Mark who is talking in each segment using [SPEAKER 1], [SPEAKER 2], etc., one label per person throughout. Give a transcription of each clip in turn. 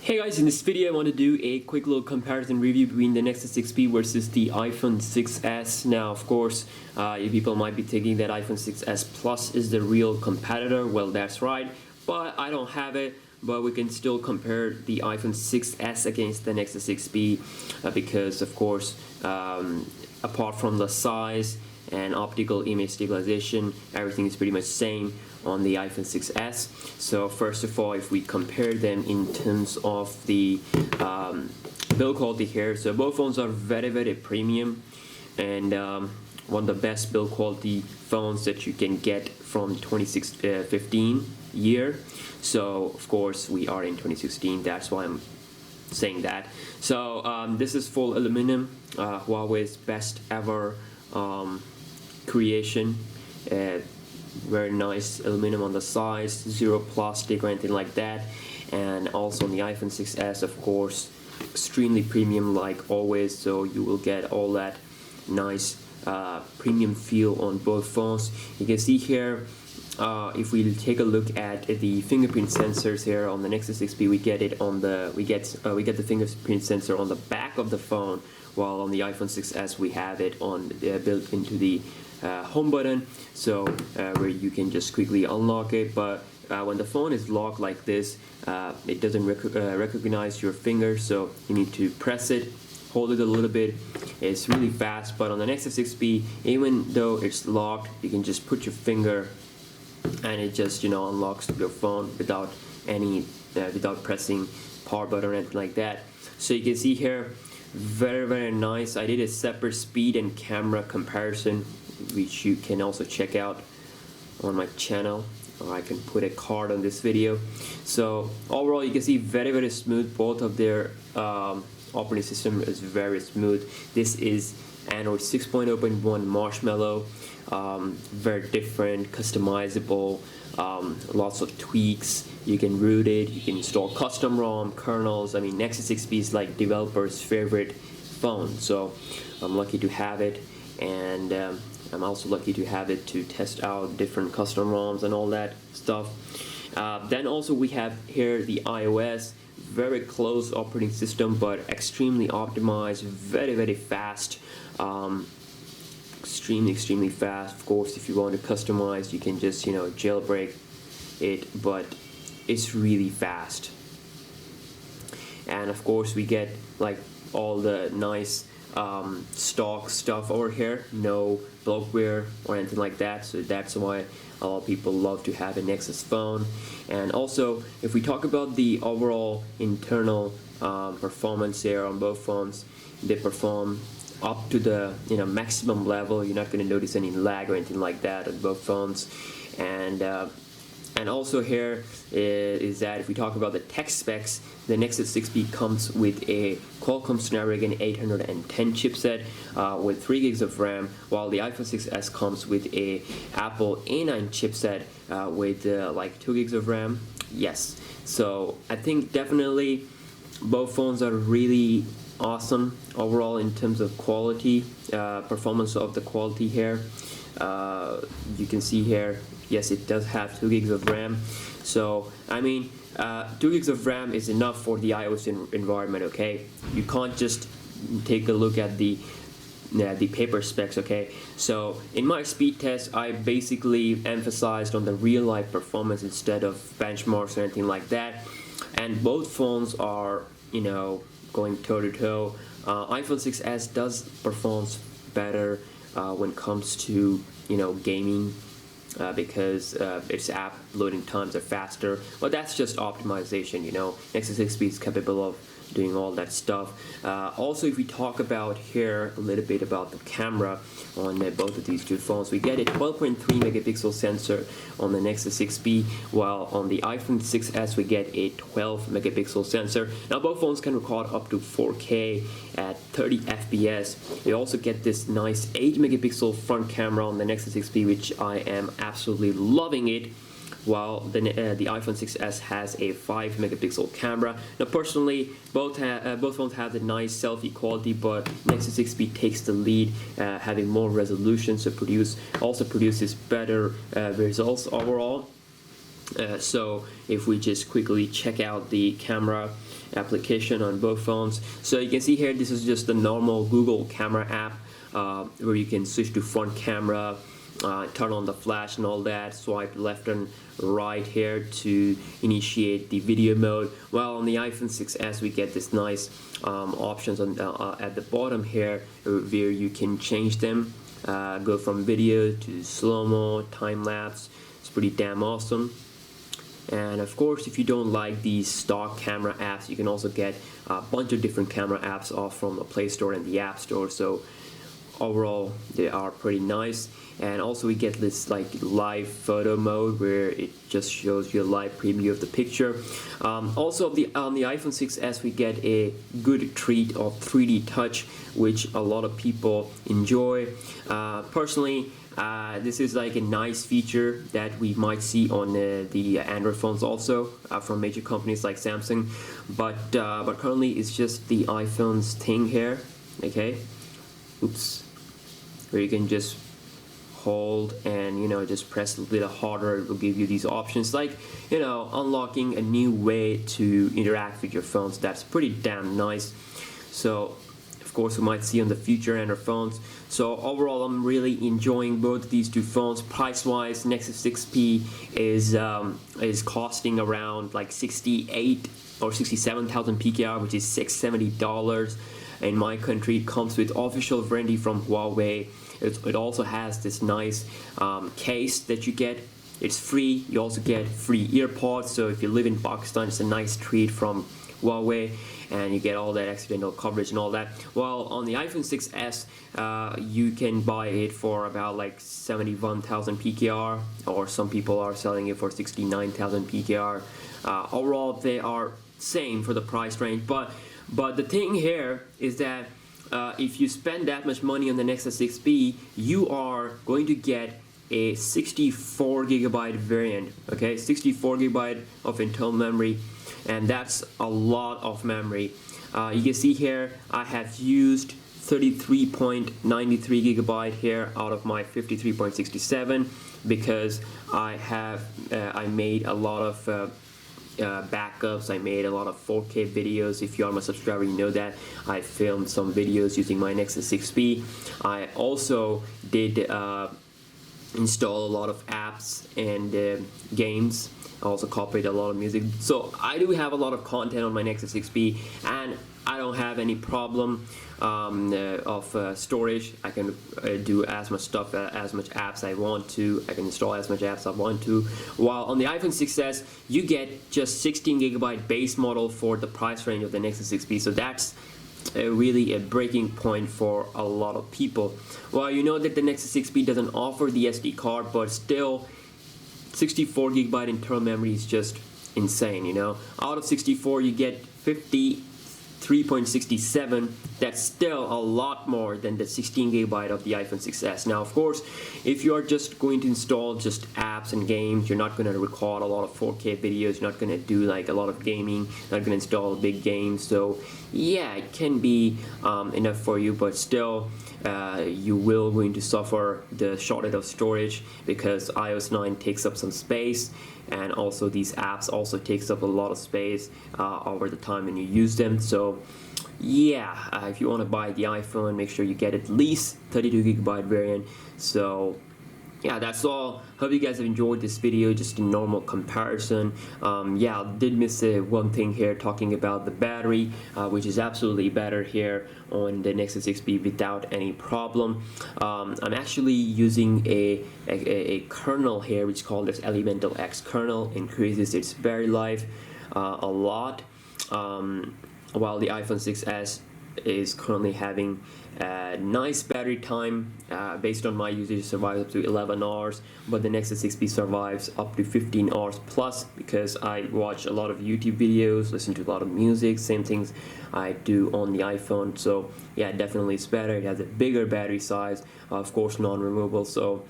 [SPEAKER 1] Hey guys, in this video I want to do a quick little comparison review between the Nexus 6P versus the iPhone 6s. Now of course, you people might be thinking that iPhone 6s Plus is the real competitor. Well, that's right, but I don't have it. But we can still compare the iPhone 6s against the Nexus 6P because of course, apart from the size and optical image stabilization, everything is pretty much same on the iPhone 6s. So first of all, if we compare them in terms of the build quality here, so both phones are very premium and one of the best build quality phones that you can get from 2015 year. So of course we are in 2016, that's why I'm saying that. So this is full aluminum, Huawei's best ever creation. Very nice aluminum on the sides, zero plastic or anything like that. And also on the iPhone 6s, of course, extremely premium like always, so you will get all that nice premium feel on both phones. You can see here, if we take a look at the fingerprint sensors here on the Nexus 6P, we get the fingerprint sensor on the back of the phone, while on the iPhone 6s we have it on built into the home button, so where you can just quickly unlock it. But when the phone is locked like this, it doesn't recognize your finger, so you need to press it, hold it a little bit. It's really fast. But on the Nexus 6P, even though it's locked, you can just put your finger and it just unlocks your phone without pressing power button or anything like that. So you can see here, very nice. I did a separate speed and camera comparison, which you can also check out on my channel, or I can put a card on this video. So overall, you can see very smooth. Both of their operating system is very smooth. This is Android 6.0.1 Marshmallow, very different, customizable, lots of tweaks. You can root it, you can install custom ROM kernels. I mean, Nexus 6P is like developers' favorite phone, so I'm lucky to have it, and I'm also lucky to have it to test out different custom ROMs and all that stuff. Then also we have here the iOS, very close operating system, but extremely optimized, very fast, extremely fast. Of course, if you want to customize, you can just jailbreak it, but it's really fast. And of course we get like all the nice stock stuff over here, no bloatware or anything like that, so that's why a lot of people love to have a Nexus phone. And also, if we talk about the overall internal performance here on both phones, they perform up to the maximum level. You're not going to notice any lag or anything like that on both phones. And also here is that if we talk about the tech specs, the Nexus 6P comes with a Qualcomm Snapdragon 810 chipset with 3 gigs of RAM, while the iPhone 6s comes with a Apple A9 chipset with like 2 gigs of RAM. Yes, so I think definitely both phones are really awesome overall in terms of quality, performance of the quality here. You can see here, yes, it does have 2 gigs of RAM. So I mean, 2 gigs of RAM is enough for the iOS environment. Okay, you can't just take a look at the paper specs. Okay, so in my speed test, I basically emphasized on the real life performance instead of benchmarks or anything like that. And both phones are going toe to toe. iPhone 6s does perform better when it comes to gaming, because its app loading times are faster, but that's just optimization. Nexus 6P is capable of doing all that stuff. Also, if we talk about here a little bit about the camera on both of these two phones, we get a 12.3 megapixel sensor on the Nexus 6P, while on the iPhone 6s we get a 12 megapixel sensor. Now both phones can record up to 4K at 30 FPS. We also get this nice 8 megapixel front camera on the Nexus 6P, which I am absolutely loving it, while the iPhone 6s has a 5 megapixel camera. Now personally, both phones have the nice selfie quality, but Nexus 6P takes the lead, having more resolution, so also produces better results overall. So if we just quickly check out the camera, application on both phones. So you can see here, this is just the normal Google camera app, where you can switch to front camera, turn on the flash and all that, swipe left and right here to initiate the video mode. Well, on the iPhone 6s we get this nice options on at the bottom here, where you can change them, go from video to slow-mo, time-lapse. It's pretty damn awesome. And of course, if you don't like these stock camera apps, you can also get a bunch of different camera apps off from the Play Store and the App Store. So overall, they are pretty nice. And also we get this like live photo mode, where it just shows you a live preview of the picture. Also on the iPhone 6s we get a good treat of 3D touch, which a lot of people enjoy. Personally, this is like a nice feature that we might see on the Android phones also, from major companies like Samsung, but currently it's just the iPhone's thing here. Okay, oops, where you can just hold and just press a little harder. It will give you these options, like unlocking a new way to interact with your phones. That's pretty damn nice. So of course we might see on the future Android phones. So overall, I'm really enjoying both of these two phones. Price wise, Nexus 6P is costing around like 68 or 67,000 PKR, which is $670 in my country. It comes with official warranty from Huawei. It also has this nice case that you get. It's free. You also get free earpods. So if you live in Pakistan, it's a nice treat from Huawei, and you get all that accidental coverage and all that. Well, on the iPhone 6s, you can buy it for about like 71,000 PKR, or some people are selling it for 69,000 PKR. Overall, they are same for the price range, but the thing here is that if you spend that much money on the Nexus 6P, you are going to get a 64 gigabyte variant. Okay, 64 gigabyte of internal memory, and that's a lot of memory. You can see here I have used 33.93 gigabyte here out of my 53.67, because I made a lot of backups. I made a lot of 4K videos. If you are my subscriber, you know that I filmed some videos using my Nexus 6P. I also did install a lot of apps and games. I also copied a lot of music. So I do have a lot of content on my Nexus 6P, and I don't have any problem of storage. I can do as much stuff, as much apps I want to. I can install as much apps I want to. While on the iPhone 6s, you get just 16 gigabyte base model for the price range of the Nexus 6P. So that's really a breaking point for a lot of people. Well, you know that the Nexus 6P doesn't offer the SD card, but still 64 gigabyte internal memory is just insane. Out of 64 you get 53.67. That's still a lot more than the 16 gigabyte of the iPhone 6s. Now, of course, if you are just going to install just apps and games, you're not going to record a lot of 4K videos, you're not going to do like a lot of gaming, not going to install big games. So yeah, it can be enough for you, but still you will going to suffer the shortage of storage, because iOS 9 takes up some space, and also these apps also takes up a lot of space over the time when you use them. So yeah, if you want to buy the iPhone, make sure you get at least 32 gigabyte variant. So yeah, that's all. Hope you guys have enjoyed this video, just a normal comparison. Yeah, I did miss one thing here, talking about the battery, which is absolutely better here on the Nexus 6P without any problem. I'm actually using a kernel here, which is called this Elemental X kernel. Increases its battery life a lot, while the iPhone 6s is currently having a nice battery time. Based on my usage, survives up to 11 hours, but the Nexus 6P survives up to 15 hours plus, because I watch a lot of YouTube videos, listen to a lot of music, same things I do on the iPhone. So yeah, definitely it's better. It has a bigger battery size, of course non-removable, so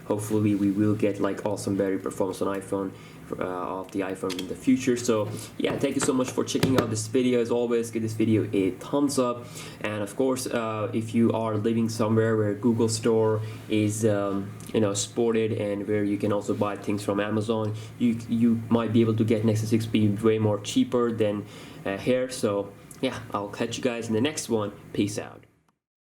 [SPEAKER 1] hopefully we will get like awesome battery performance on iPhone, of the iPhone in the future. So yeah, thank you so much for checking out this video. As always, give this video a thumbs up, and of course if you are living somewhere where Google Store is supported, and where you can also buy things from Amazon, you might be able to get Nexus 6P way more cheaper than here. So yeah, I'll catch you guys in the next one. Peace out.